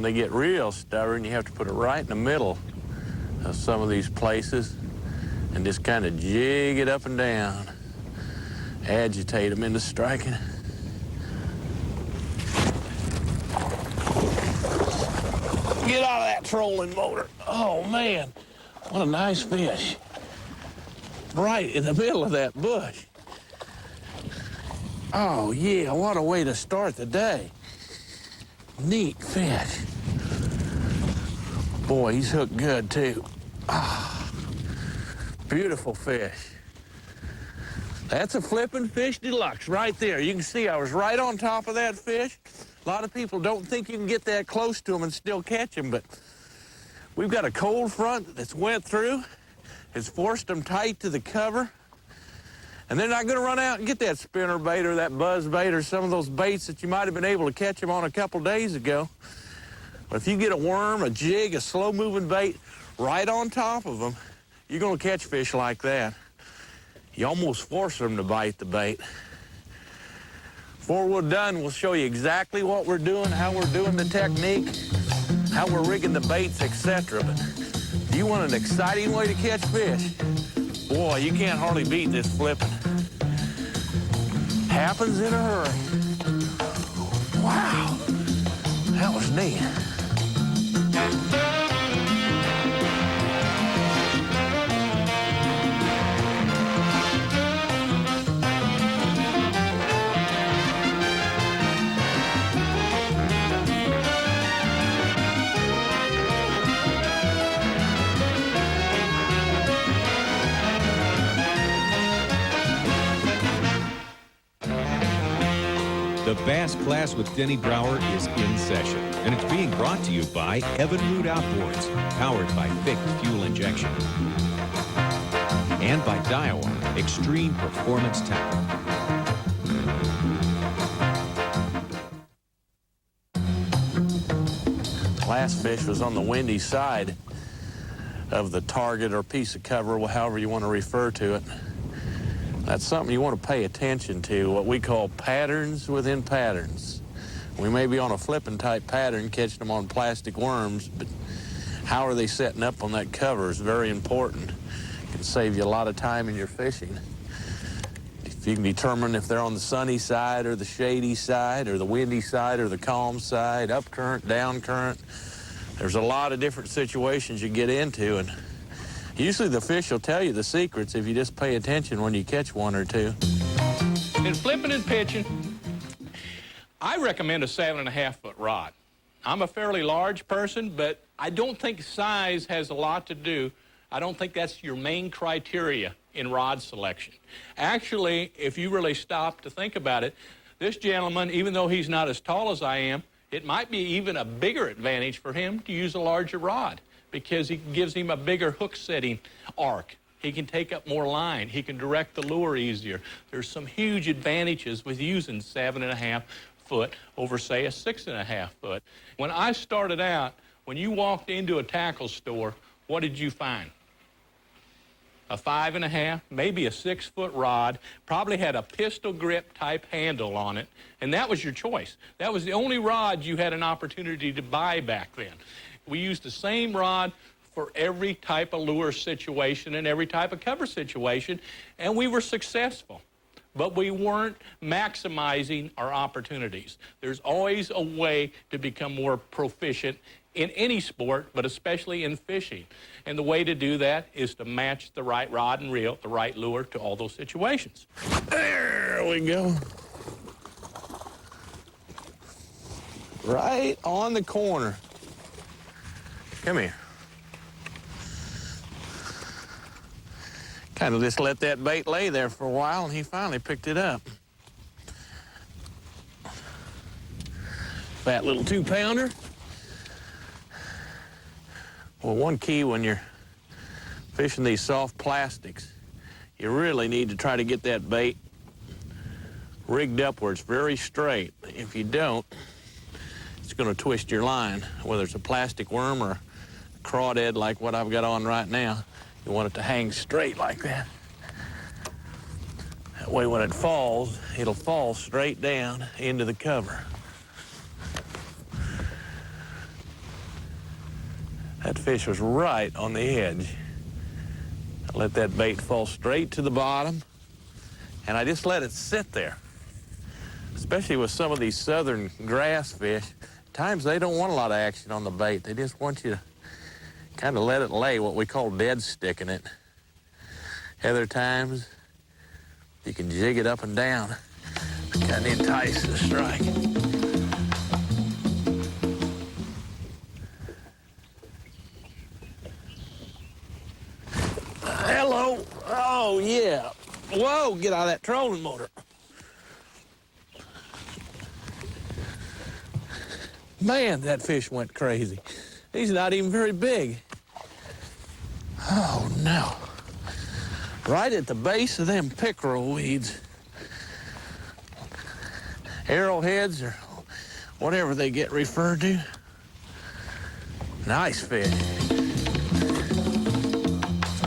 When they get real stubborn, you have to put it right in the middle of some of these places and just kind of jig it up and down, agitate them into striking. Get out of that trolling motor. Oh, man, what a nice fish. Right in the middle of that bush. Oh, yeah, what a way to start the day. Neat fish. Boy, he's hooked good, too. Ah, beautiful fish. That's a flipping fish deluxe right there. You can see I was right on top of that fish. A lot of people don't think you can get that close to them and still catch them, but we've got a cold front that's went through. It's forced them tight to the cover. And they're not going to run out and get that spinner bait or that buzz bait or some of those baits that you might have been able to catch them on a couple days ago. But if you get a worm, a jig, a slow-moving bait right on top of them, you're going to catch fish like that. You almost force them to bite the bait. Before we're done, we'll show you exactly what we're doing, how we're doing the technique, how we're rigging the baits, etc. But if you want an exciting way to catch fish, boy, you can't hardly beat this flipping. Happens in a hurry. Wow, that was neat. The Bass Class with Denny Brauer is in session, and it's being brought to you by Evinrude Outboards, powered by fixed fuel injection, and by Daiwa Extreme Performance Tackle. Last fish was on the windy side of the target or piece of cover, however you want to refer to it. That's something you want to pay attention to, what we call patterns within patterns. We may be on a flipping type pattern, catching them on plastic worms, but how are they setting up on that cover is very important. It can save you a lot of time in your fishing. If you can determine if they're on the sunny side or the shady side or the windy side or the calm side, up current, down current, there's a lot of different situations you get into, and usually the fish will tell you the secrets if you just pay attention when you catch one or two. In flipping and pitching, I recommend a 7.5-foot rod. I'm a fairly large person, but I don't think size has a lot to do. I don't think that's your main criteria in rod selection. Actually, if you really stop to think about it, this gentleman, even though he's not as tall as I am, it might be even a bigger advantage for him to use a larger rod, because it gives him a bigger hook setting arc. He can take up more line. He can direct the lure easier. There's some huge advantages with using 7.5 foot over, say, a 6.5 foot. When I started out, when you walked into a tackle store, what did you find? A 5.5, maybe a 6-foot rod, probably had a pistol grip type handle on it, and that was your choice. That was the only rod you had an opportunity to buy back then. We used the same rod for every type of lure situation and every type of cover situation, and we were successful. But we weren't maximizing our opportunities. There's always a way to become more proficient in any sport, but especially in fishing. And the way to do that is to match the right rod and reel, the right lure to all those situations. There we go. Right on the corner. Come here. Kind of just let that bait lay there for a while, and he finally picked it up. Fat little 2-pounder. Well, one key when you're fishing these soft plastics, you really need to try to get that bait rigged upwards very straight. If you don't, it's going to twist your line, whether it's a plastic worm or a crawdad like what I've got on right now. You want it to hang straight like that. That way when it falls, it'll fall straight down into the cover. That fish was right on the edge. I let that bait fall straight to the bottom, and I just let it sit there. Especially with some of these southern grass fish, times they don't want a lot of action on the bait. They just want you to kind of let it lay, what we call dead sticking it. Other times, you can jig it up and down. Kind of entice the strike. Hello. Oh, yeah. Whoa, get out of that trolling motor. Man, that fish went crazy. He's not even very big. Oh, no. Right at the base of them pickerel weeds. Arrowheads or whatever they get referred to. Nice fish.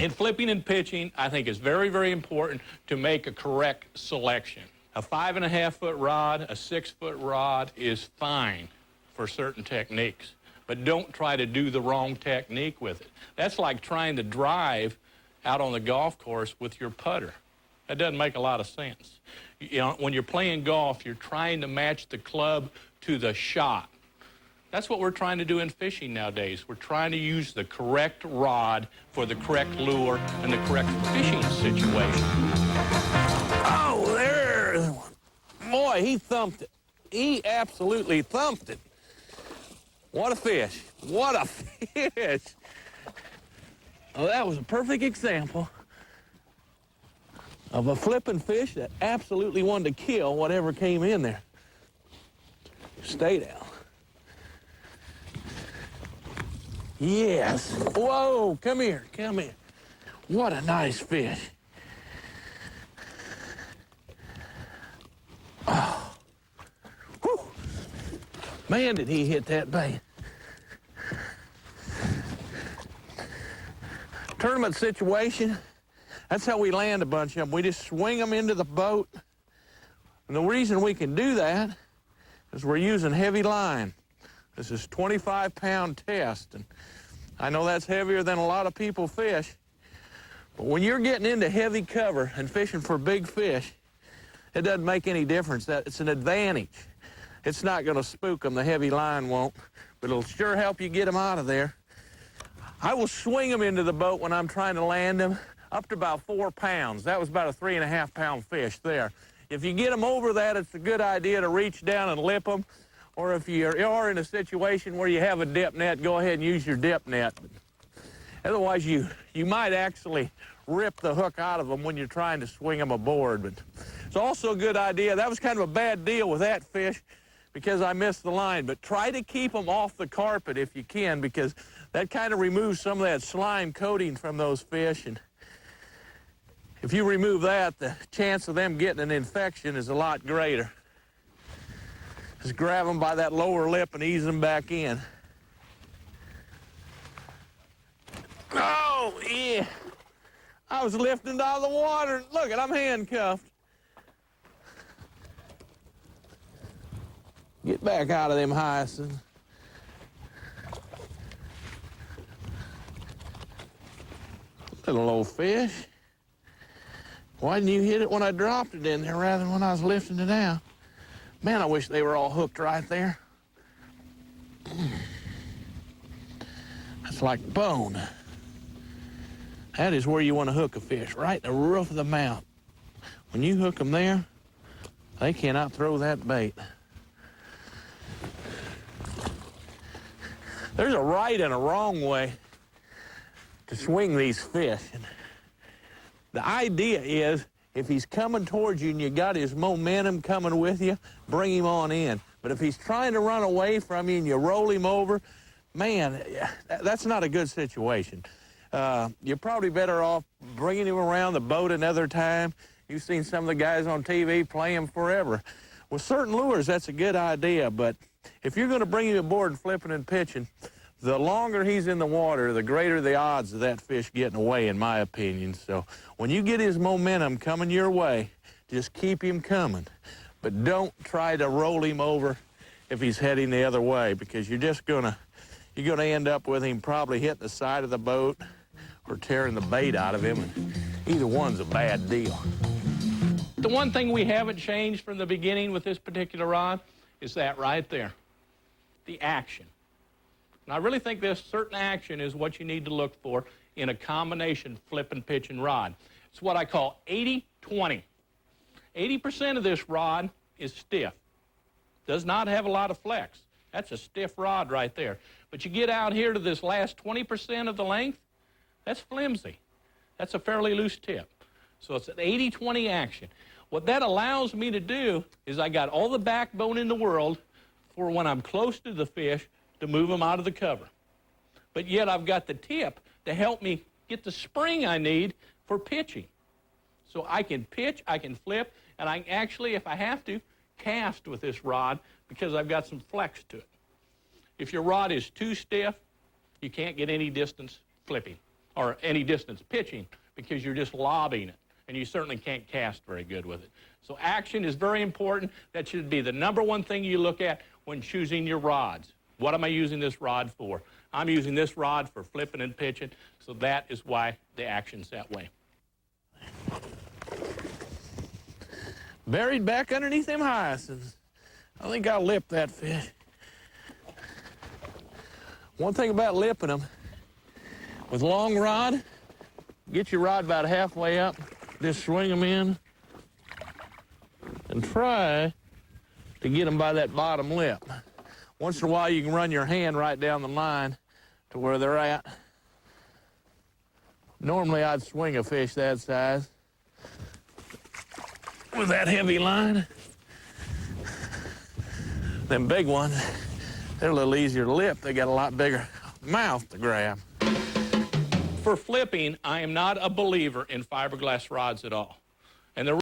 In flipping and pitching, I think it's very, very important to make a correct selection. A 5.5-foot rod, a 6-foot rod is fine for certain techniques, but don't try to do the wrong technique with it. That's like trying to drive out on the golf course with your putter. That doesn't make a lot of sense. You know, when you're playing golf, you're trying to match the club to the shot. That's what we're trying to do in fishing nowadays. We're trying to use the correct rod for the correct lure and the correct fishing situation. Oh, there's one. Boy, he thumped it. He absolutely thumped it. What a fish. What a fish. Well, that was a perfect example of a flipping fish that absolutely wanted to kill whatever came in there. Stay down. Yes. Whoa, come here, come here. What a nice fish. Oh. Whew. Man, did he hit that bait. Tournament situation, that's how we land a bunch of them. We just swing them into the boat. And the reason we can do that is we're using heavy line. This is 25-pound test. And I know that's heavier than a lot of people fish. But when you're getting into heavy cover and fishing for big fish, it doesn't make any difference. It's an advantage. It's not going to spook them. The heavy line won't. But it'll sure help you get them out of there. I will swing them into the boat when I'm trying to land them up to about 4 pounds. That was about a 3.5-pound fish there. If you get them over that, it's a good idea to reach down and lip them. Or if you are in a situation where you have a dip net, go ahead and use your dip net. Otherwise, you might actually rip the hook out of them when you're trying to swing them aboard. But it's also a good idea. That was kind of a bad deal with that fish because I missed the line. But try to keep them off the carpet if you can, because that kind of removes some of that slime coating from those fish. And if you remove that, the chance of them getting an infection is a lot greater. Just grab them by that lower lip and ease them back in. Oh, yeah. I was lifting out of the water. Look at, I'm handcuffed. Get back out of them hyacinths. Little old fish. Why didn't you hit it when I dropped it in there rather than when I was lifting it out? Man, I wish they were all hooked right there. That's like bone. That is where you want to hook a fish, right in the roof of the mouth. When you hook them there, they cannot throw that bait. There's a right and a wrong way to swing these fish. And the idea is, if he's coming towards you and you got his momentum coming with you, bring him on in. But if he's trying to run away from you and you roll him over, man, that's not a good situation. You're probably better off bringing him around the boat another time. You've seen some of the guys on TV play him forever. With certain lures, that's a good idea, but if you're going to bring him aboard and flipping and pitching, the longer he's in the water, the greater the odds of that fish getting away, in my opinion. So when you get his momentum coming your way, just keep him coming. But don't try to roll him over if he's heading the other way, because you're just going to you're going to end up with him probably hitting the side of the boat or tearing the bait out of him. And either one's a bad deal. The one thing we haven't changed from the beginning with this particular rod is that right there, the action. And I really think this certain action is what you need to look for in a combination flip and pitch and rod. It's what I call 80-20. 80% of this rod is stiff. Does not have a lot of flex. That's a stiff rod right there. But you get out here to this last 20% of the length, that's flimsy. That's a fairly loose tip. So it's an 80-20 action. What that allows me to do is I got all the backbone in the world for when I'm close to the fish to move them out of the cover. But yet I've got the tip to help me get the spring I need for pitching. So I can pitch, I can flip, and I can actually, if I have to, cast with this rod because I've got some flex to it. If your rod is too stiff, you can't get any distance flipping or any distance pitching because you're just lobbing it, and you certainly can't cast very good with it. So action is very important. That should be the number one thing you look at when choosing your rods. What am I using this rod for? I'm using this rod for flipping and pitching, so that is why the action's that way. Buried back underneath them hyacinths. I think I'll lip that fish. One thing about lipping them, with long rod, get your rod about halfway up, just swing them in, and try to get them by that bottom lip. Once in a while, you can run your hand right down the line to where they're at. Normally, I'd swing a fish that size with that heavy line. Them big ones, they're a little easier to lip. They got a lot bigger mouth to grab. For flipping, I am not a believer in fiberglass rods at all. And the